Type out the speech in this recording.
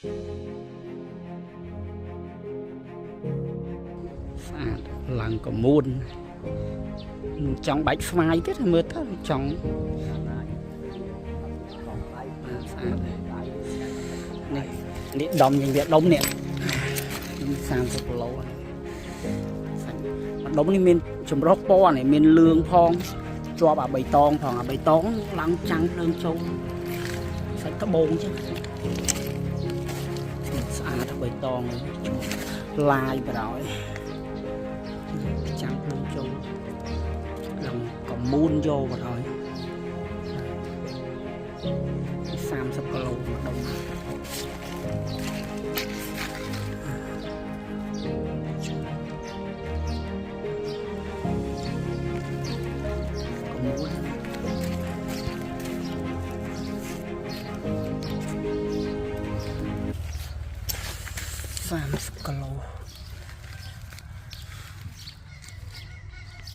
ស្អាតឡើងកមួនចង់បាច់ស្វាយទៀតមើលទៅចង់ស្អាតនេះដុំយ៉ាងវាដុំនេះ30គីឡូដុំនេះមានចម្រុះពណ៌នេះមានលឿងផងជាប់អាបៃតងផងអាបៃតងឡើងចាំងភ្លើងចូលសាច់ត្បូងចឹងស្អាតអាបៃតងឡាយបណ្ដោយចាំងភ្លើងចូលឡើងកមូនយកបណ្ដោយ30គីឡូដុំ30គីឡូ